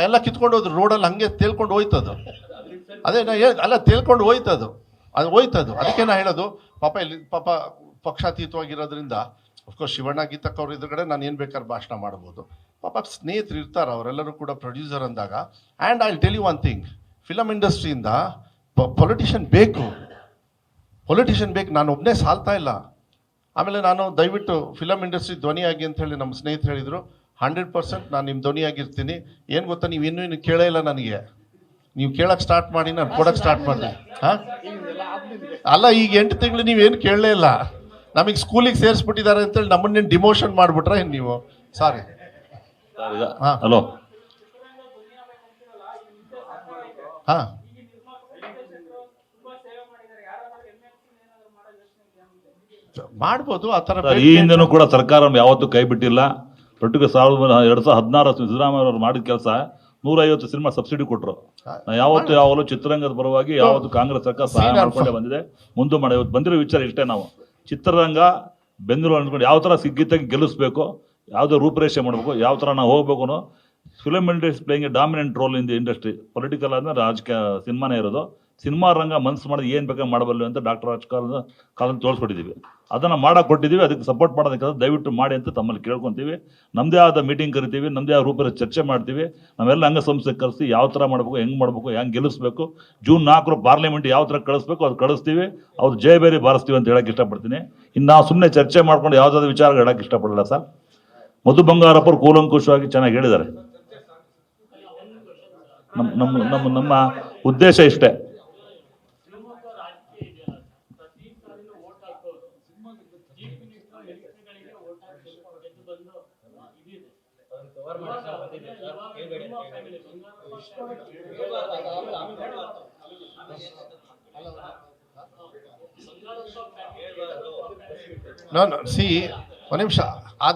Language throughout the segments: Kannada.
ಎಲ್ಲ ಕಿತ್ಕೊಂಡು ಹೋದ್ರು, ರೋಡಲ್ಲಿ ಹಂಗೆ ತೇಲ್ಕೊಂಡು ಹೋಯ್ತದು. ಅದೇ ನಾ ಅಲ್ಲ, ತೇಲ್ಕೊಂಡು ಹೋಯ್ತದು, ಅದು ಹೋಯ್ತದು. ಅದಕ್ಕೆ ನಾ ಹೇಳೋದು, ಪಾಪ ಇಲ್ಲಿ ಪಾಪ ಪಕ್ಷಾತೀತವಾಗಿರೋದ್ರಿಂದ ಅಫ್ಕೋರ್ಸ್ ಶಿವಣ್ಣ ಗೀತಕ್ಕ ಅವ್ರ ಎದುರುಗಡೆ ನಾನು ಏನು ಬೇಕಾದ್ರೆ ಭಾಷಣ ಮಾಡ್ಬೋದು. ಪಾಪ ಸ್ನೇಹಿತರು ಇರ್ತಾರೆ, ಅವರೆಲ್ಲರೂ ಕೂಡ ಪ್ರೊಡ್ಯೂಸರ್ ಅಂದಾಗ. And I will tell you one thing, film ಇಂಡಸ್ಟ್ರಿಯಿಂದ ಪೊಲಿಟಿಷಿಯನ್ ಬೇಕು, ನಾನು ಒಬ್ಬನೇ ಸಾಲ್ತಾ ಇಲ್ಲ. ಆಮೇಲೆ ನಾನು ದಯವಿಟ್ಟು ಫಿಲಮ್ ಇಂಡಸ್ಟ್ರಿ ಧ್ವನಿಯಾಗಿ ಅಂತ ಹೇಳಿ ನಮ್ಮ ಸ್ನೇಹಿತರು ಹೇಳಿದರು. 100% ನಾನು ನಿಮ್ಮ ಧ್ವನಿಯಾಗಿರ್ತೀನಿ. ಏನು ಗೊತ್ತಾ, ನೀವು ಇನ್ನೂ ಕೇಳೇ ಇಲ್ಲ ನನಗೆ. ನೀವು ಕೇಳಕ್ಕೆ ಸ್ಟಾರ್ಟ್ ಮಾಡಿ, ನಾನು ಕೊಡಕ್ಕೆ ಸ್ಟಾರ್ಟ್ ಮಾಡಿದೆ. ಹಾಂ ಅಲ್ಲ, ಈಗ 8 ತಿಂಗಳು ನೀವೇನು ಕೇಳಲೇ ಇಲ್ಲ. ನಮಗೆ ಸ್ಕೂಲಿಗೆ ಸೇರಿಸ್ಬಿಟ್ಟಿದ್ದಾರೆ ಅಂತೇಳಿ ನಮ್ಮನ್ನೇನು ಡಿಮೋಷನ್ ಮಾಡಿಬಿಟ್ರೆ ನೀವು? ಸಾರಿ. ಹಾಂ ಹಲೋ. ಹಾಂ ಮಾಡ್ಬೋದು ಆ ಥರ. ಈ ಹಿಂದೆನೂ ಕೂಡ ಸರ್ಕಾರ ಯಾವತ್ತೂ ಕೈ ಬಿಟ್ಟಿಲ್ಲ. ಪರ್ಟಿಕ್ಯುಲರ್ 2016 ಸಿದ್ದರಾಮಯ್ಯ ಅವರು ಮಾಡಿದ ಕೆಲಸ 150 ಸಿನಿಮಾ ಸಬ್ಸಿಡಿ ಕೊಟ್ಟರು. ಯಾವತ್ತೂ ಚಿತ್ರರಂಗದ ಪರವಾಗಿ ಯಾವತ್ತು ಕಾಂಗ್ರೆಸ್ ಸರ್ಕಾರ ಸಹಾಯ ಮಾಡ್ಕೊಂಡೇ ಬಂದಿದೆ, ಮುಂದೆ ಮಾಡಿ. ಇವತ್ತು ಬಂದಿರೋ ವಿಚಾರ ಇಷ್ಟೇ. ನಾವು ಚಿತ್ರರಂಗ ಬೆಂಗಳೂರು ಅಂದ್ಕೊಂಡು ಯಾವ ಥರ ಗೀತೆಗೆ ಗೆಲ್ಲಿಸ್ಬೇಕು, ಯಾವುದೋ ರೂಪರೇಷೆ ಮಾಡಬೇಕು, ಯಾವ ಥರ ನಾವು ಹೋಗ್ಬೇಕು ಅನ್ನೋ. Film industry playing A dominant role in the industry. Political ಆದ್ಮೇಲೆ ರಾಜಕೀಯ ಸಿನಿಮಾನೇ ಇರೋದು. ಸಿನಿಮಾ ರಂಗ ಮನಸ್ಸು ಮಾಡಿದ್ರೆ ಏನು ಬೇಕಾದ್ರೆ ಮಾಡಬಲ್ಲ ಅಂತ ಡಾಕ್ಟರ್ ಕಾಲದಲ್ಲಿ ತೋರಿಸ್ಕೊಟ್ಟಿದ್ದೀವಿ. ಅದನ್ನು ಮಾಡಕ್ಕೆ ಕೊಟ್ಟಿದ್ದೀವಿ. ಅದಕ್ಕೆ ಸಪೋರ್ಟ್ ಮಾಡೋದಕ್ಕೆ ದಯವಿಟ್ಟು ಮಾಡಿ ಅಂತ ತಮ್ಮಲ್ಲಿ ಕೇಳ್ಕೊತೀವಿ. ನಮ್ಮದೇ ಆದ ಮೀಟಿಂಗ್ ಕರಿತೀವಿ, ನಮ್ಮದೇ ಆದ ರೂಪದಲ್ಲಿ ಚರ್ಚೆ ಮಾಡ್ತೀವಿ. ನಾವೆಲ್ಲ ಅಂಗಸಂಸ್ಥೆ ಕರೆಸಿ ಯಾವ ಥರ ಮಾಡಬೇಕು, ಹೆಂಗೆ ಮಾಡಬೇಕು, ಹೆಂಗೆ ಗೆಲ್ಲಿಸ್ಬೇಕು, ಜೂನ್ 4 ಪಾರ್ಲಿಮೆಂಟ್ ಯಾವ ಥರ ಕಳಿಸ್ಬೇಕು ಅದು ಕಳಿಸ್ತೀವಿ. ಅವ್ರು ಜಯಬೇರಿ ಬಾರಿಸ್ತೀವಿ ಅಂತ ಹೇಳಕ್ಕೆ ಇಷ್ಟಪಡ್ತೀನಿ. ಇನ್ನು ನಾವು ಸುಮ್ಮನೆ ಚರ್ಚೆ ಮಾಡ್ಕೊಂಡು ಯಾವುದಾದ್ರು ವಿಚಾರ ಹೇಳಕ್ಕೆ ಇಷ್ಟಪಡಲ್ಲ ಸರ್. ಮಧು ಬಂಗಾರಪ್ಪ ಕೂಲಂಕುಷವಾಗಿ ಚೆನ್ನಾಗಿ ಹೇಳಿದ್ದಾರೆ. ನಮ್ಮ ಉದ್ದೇಶ ಇಷ್ಟೇ. ಸಿ ಒಂದು ನಿಮಿಷ. ಆ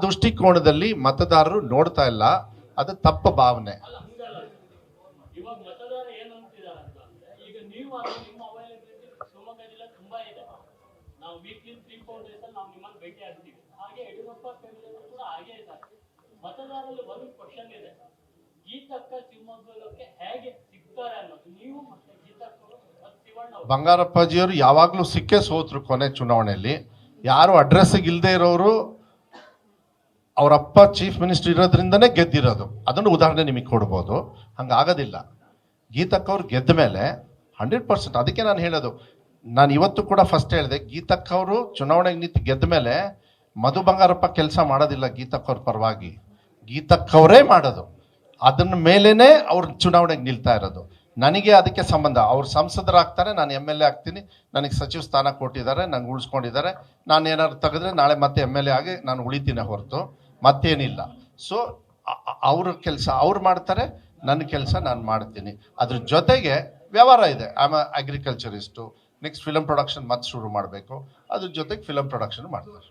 ದೃಷ್ಟಿಕೋನದಲ್ಲಿ ಮತದಾರರು ನೋಡ್ತಾ ಇಲ್ಲ, ಅದು ತಪ್ಪ ಭಾವನೆ. ಮತದಾರರಲ್ಲಿ ಒಂದು ಕ್ವಶನ್ ಇದೆ, ಗೀತಕ್ಕ ಶಿವಮೊಗ್ಗಕ್ಕೆ ಹೇಗೆ ಸಿಗ್ತಾರೆ ಅನ್ನೋದು. ನೀವು ಮತ್ತೆ ಗೀತಕ್ಕರು ಶಿವಣ್ಣ ಬಂಗಾರಪ್ಪಾಜಿಯವರು ಯಾವಾಗಲೂ ಸಿಕ್ಕೇ ಸೋತ್ರು. ಕೊನೆ ಚುನಾವಣೆಯಲ್ಲಿ ಯಾರು ಅಡ್ರೆಸ್ಸಿಗೆ ಇಲ್ಲದೆ ಇರೋರು, ಅವರಪ್ಪ ಚೀಫ್ ಮಿನಿಸ್ಟರ್ ಇರೋದ್ರಿಂದನೇ ಗೆದ್ದಿರೋದು. ಅದನ್ನು ಉದಾಹರಣೆ ನಿಮಗೆ ಕೊಡ್ಬೋದು. ಹಂಗಾಗೋದಿಲ್ಲ. ಗೀತಕ್ಕವ್ರು ಗೆದ್ದ ಮೇಲೆ 100%. ಅದಕ್ಕೆ ನಾನು ಹೇಳೋದು, ನಾನು ಇವತ್ತು ಕೂಡ ಫಸ್ಟ್ ಹೇಳಿದೆ, ಗೀತಕ್ಕವರು ಚುನಾವಣೆಗೆ ನಿಂತು ಗೆದ್ದ ಮೇಲೆ ಮಧು ಬಂಗಾರಪ್ಪ ಕೆಲಸ ಮಾಡೋದಿಲ್ಲ ಗೀತಕ್ಕವ್ರ ಪರವಾಗಿ, ಗೀತಕ್ಕವರೇ ಮಾಡೋದು. ಅದನ್ನ ಮೇಲೇನೆ ಅವ್ರು ಚುನಾವಣೆಗೆ ನಿಲ್ತಾ ಇರೋದು. ನನಗೆ ಅದಕ್ಕೆ ಸಂಬಂಧ. ಅವ್ರು ಸಂಸದರಾಗ್ತಾರೆ, ನಾನು MLA ಆಗ್ತೀನಿ, ನನಗೆ ಸಚಿವ ಸ್ಥಾನ ಕೊಟ್ಟಿದ್ದಾರೆ, ನಂಗೆ ಉಳಿಸ್ಕೊಂಡಿದ್ದಾರೆ. ನಾನು ಏನಾದ್ರು ತೆಗೆದ್ರೆ ನಾಳೆ ಮತ್ತೆ MLA ಆಗಿ ನಾನು ಉಳಿತೀನಿ ಹೊರತು ಮತ್ತೇನಿಲ್ಲ. ಸೊ ಅವ್ರ ಕೆಲಸ ಅವ್ರು ಮಾಡ್ತಾರೆ, ನನ್ನ ಕೆಲಸ ನಾನು ಮಾಡ್ತೀನಿ. ಅದ್ರ ಜೊತೆಗೆ ವ್ಯವಹಾರ ಇದೆ. ಅಗ್ರಿಕಲ್ಚರಿಸ್ಟು, ನೆಕ್ಸ್ಟ್ ಫಿಲಮ್ ಪ್ರೊಡಕ್ಷನ್ ಮತ್ತೆ ಶುರು ಮಾಡಬೇಕು, ಅದ್ರ ಜೊತೆಗೆ ಫಿಲಮ್ ಪ್ರೊಡಕ್ಷನ್ ಮಾಡ್ತಾರೆ.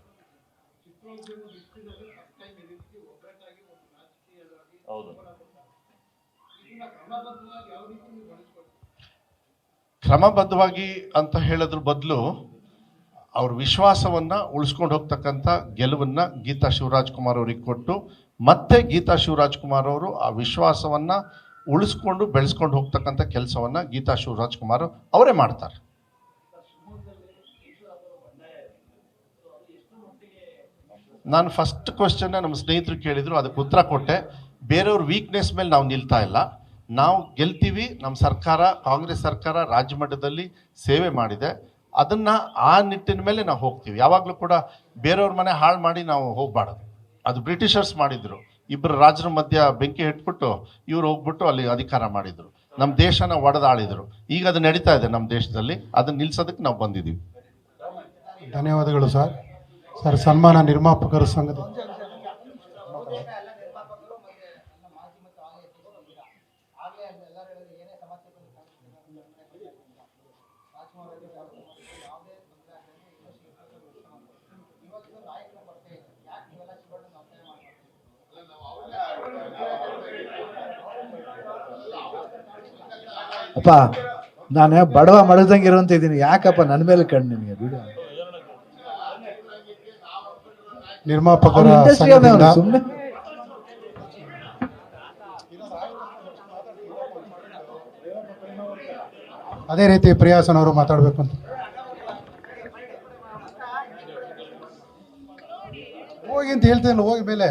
ಕ್ರಮಬದ್ಧವಾಗಿ ಅಂತ ಹೇಳೋದ್ರ ಬದಲು ಅವ್ರ ವಿಶ್ವಾಸವನ್ನ ಉಳಿಸ್ಕೊಂಡು ಹೋಗ್ತಕ್ಕಂಥ ಗೆಲುವನ್ನ ಗೀತಾ ಶಿವರಾಜ್ಕುಮಾರ್ ಅವ್ರಿಗೆ ಕೊಟ್ಟು, ಮತ್ತೆ ಗೀತಾ ಶಿವರಾಜ್ಕುಮಾರ್ ಅವರು ಆ ವಿಶ್ವಾಸವನ್ನ ಉಳಿಸ್ಕೊಂಡು ಬೆಳೆಸ್ಕೊಂಡು ಹೋಗ್ತಕ್ಕಂಥ ಕೆಲಸವನ್ನ ಗೀತಾ ಶಿವರಾಜ್ಕುಮಾರ್ ಅವರೇ ಮಾಡ್ತಾರೆ. ನಾನು ಫಸ್ಟ್ ಕ್ವಶನ್ ನಮ್ಮ ಸ್ನೇಹಿತರು ಕೇಳಿದ್ರು, ಅದಕ್ಕೆ ಉತ್ತರ ಕೊಟ್ಟೆ. ಬೇರೆಯವ್ರ ವೀಕ್ನೆಸ್ ಮೇಲೆ ನಾವು ನಿಲ್ತಾ ಇಲ್ಲ. ನಾವು ಗೆಲ್ತೀವಿ. ನಮ್ಮ ಸರ್ಕಾರ, ಕಾಂಗ್ರೆಸ್ ಸರ್ಕಾರ ರಾಜ್ಯ ಮಟ್ಟದಲ್ಲಿ ಸೇವೆ ಮಾಡಿದೆ. ಅದನ್ನು ಆ ನಿಟ್ಟಿನ ಮೇಲೆ ನಾವು ಹೋಗ್ತೀವಿ. ಯಾವಾಗಲೂ ಕೂಡ ಬೇರೆಯವ್ರ ಮನೆ ಹಾಳು ಮಾಡಿ ನಾವು ಹೋಗಬಾರ್ದು. ಅದು ಬ್ರಿಟಿಷರ್ಸ್ ಮಾಡಿದ್ರು. ಇಬ್ಬರು ರಾಜರ ಮಧ್ಯ ಬೆಂಕಿ ಇಟ್ಬಿಟ್ಟು ಇವ್ರು ಹೋಗ್ಬಿಟ್ಟು ಅಲ್ಲಿ ಅಧಿಕಾರ ಮಾಡಿದ್ರು, ನಮ್ಮ ದೇಶನ ಒಡೆದಾಳಿದ್ರು. ಈಗ ಅದು ನಡೀತಾ ಇದೆ ನಮ್ಮ ದೇಶದಲ್ಲಿ. ಅದನ್ನ ನಿಲ್ಸೋದಕ್ಕೆ ನಾವು ಬಂದಿದ್ದೀವಿ. ಧನ್ಯವಾದಗಳು ಸರ್. ಸರ್, ಸನ್ಮಾನ ನಿರ್ಮಾಪಕರ ಸಂಘದ ಅಪ್ಪ, ನಾನು ಬಡವ ಮಡದಂಗಿರುವಂತ ಇದ್ದೀನಿ. ಯಾಕಪ್ಪ ನನ್ನ ಮೇಲೆ ಕಣ್ಣು ನಿನಗೆ? ಬಿಡು. ನಿರ್ಮಾಪಕರ ಇಂಡಸ್ಟ್ರಿ ಸಂಘದಿಂದ ಸುಮ್ಮನೆ ಅದೇ ರೀತಿ ಪ್ರಿಯಾಸನ್ ಅವರು ಮಾತಾಡಬೇಕು ಅಂತ. ಹೋಗಿ ಅಂತ ಹೇಳ್ತೇನೆ, ಹೋಗಿ ಮೇಲೆ.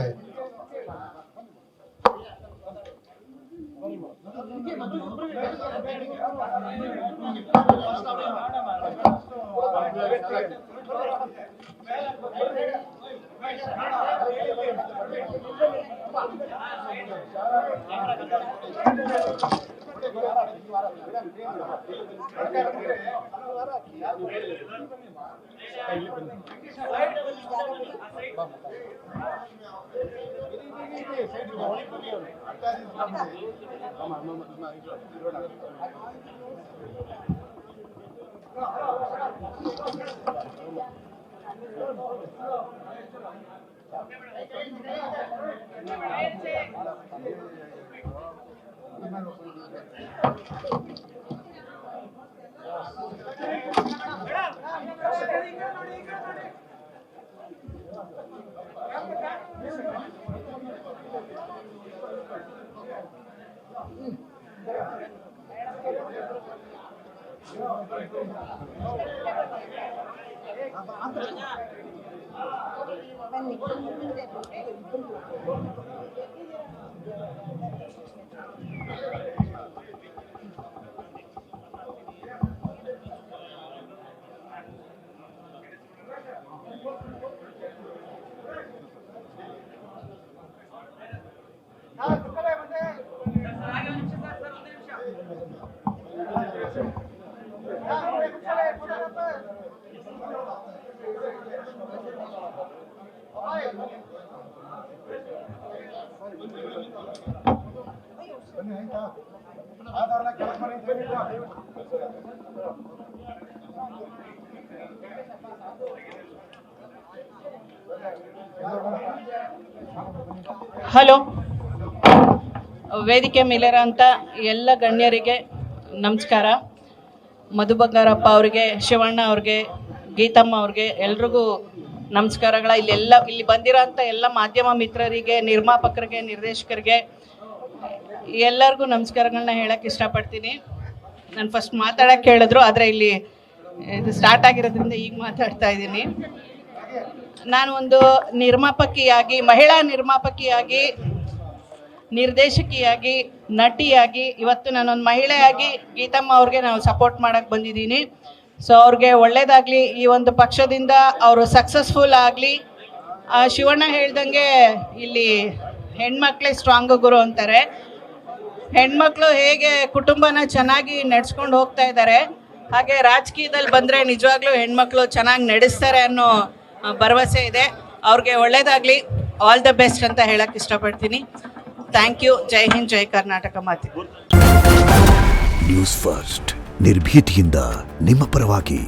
ಹಲೋ, ವೇದಿಕೆ ಮೇಲಿರೋಂಥ ಎಲ್ಲ ಗಣ್ಯರಿಗೆ ನಮಸ್ಕಾರ. ಮಧು ಬಂಗಾರಪ್ಪ ಅವ್ರಿಗೆ, ಶಿವಣ್ಣ ಅವ್ರಿಗೆ, ಗೀತಮ್ಮ ಅವ್ರಿಗೆ ಎಲ್ರಿಗೂ ನಮಸ್ಕಾರಗಳ. ಇಲ್ಲಿ ಬಂದಿರೋಂಥ ಎಲ್ಲ ಮಾಧ್ಯಮ ಮಿತ್ರರಿಗೆ, ನಿರ್ಮಾಪಕರಿಗೆ, ನಿರ್ದೇಶಕರಿಗೆ ಎಲ್ಲರಿಗೂ ನಮಸ್ಕಾರಗಳನ್ನ ಹೇಳಕ್ಕೆ ಇಷ್ಟಪಡ್ತೀನಿ. ನಾನು ಫಸ್ಟ್ ಮಾತಾಡೋಕ್ಕೆ ಹೇಳಿದ್ರು, ಆದರೆ ಇಲ್ಲಿ ಇದು ಸ್ಟಾರ್ಟ್ ಆಗಿರೋದ್ರಿಂದ ಈಗ ಮಾತಾಡ್ತಾ ಇದ್ದೀನಿ. ನಾನು ಒಂದು ನಿರ್ಮಾಪಕಿಯಾಗಿ, ಮಹಿಳಾ ನಿರ್ಮಾಪಕಿಯಾಗಿ, ನಿರ್ದೇಶಕಿಯಾಗಿ, ನಟಿಯಾಗಿ, ಇವತ್ತು ನಾನೊಂದು ಮಹಿಳೆಯಾಗಿ ಗೀತಮ್ಮ ಅವ್ರಿಗೆ ನಾವು ಸಪೋರ್ಟ್ ಮಾಡೋಕ್ಕೆ ಬಂದಿದ್ದೀನಿ. ಸೊ ಅವ್ರಿಗೆ ಒಳ್ಳೇದಾಗಲಿ, ಈ ಒಂದು ಪಕ್ಷದಿಂದ ಅವರು ಸಕ್ಸಸ್ಫುಲ್ ಆಗಲಿ. ಶಿವಣ್ಣ ಹೇಳ್ದಂಗೆ ಇಲ್ಲಿ ಹೆಣ್ಮಕ್ಳೇ ಸ್ಟ್ರಾಂಗ್ ಗುರು ಅಂತಾರೆ. ಹೆಣ್ಮಕ್ಳು ಹೇಗೆ ಕುಟುಂಬನ ಚೆನ್ನಾಗಿ ನಡೆಸ್ಕೊಂಡು ಹೋಗ್ತಾ ಇದ್ದಾರೆ, ಹಾಗೆ ರಾಜಕೀಯದಲ್ಲಿ ಬಂದರೆ ನಿಜವಾಗ್ಲೂ ಹೆಣ್ಮಕ್ಳು ಚೆನ್ನಾಗಿ ನಡೆಸ್ತಾರೆ ಅನ್ನೋ ಭರವಸೆ ಇದೆ. ಅವ್ರಿಗೆ ಒಳ್ಳೇದಾಗಲಿ, ಆಲ್ ದ ಬೆಸ್ಟ್ ಅಂತ ಹೇಳಕ್ಕೆ ಇಷ್ಟಪಡ್ತೀನಿ. Thank you. ಜೈ ಹಿಂದ್, ಜೈ ಕರ್ನಾಟಕ ಮಾತೆ. ನ್ಯೂಸ್ ಫಸ್ಟ್, ನಿರ್ಭೀತಿಯಿಂದ ನಿಮ್ಮ ಪರವಾಗಿ.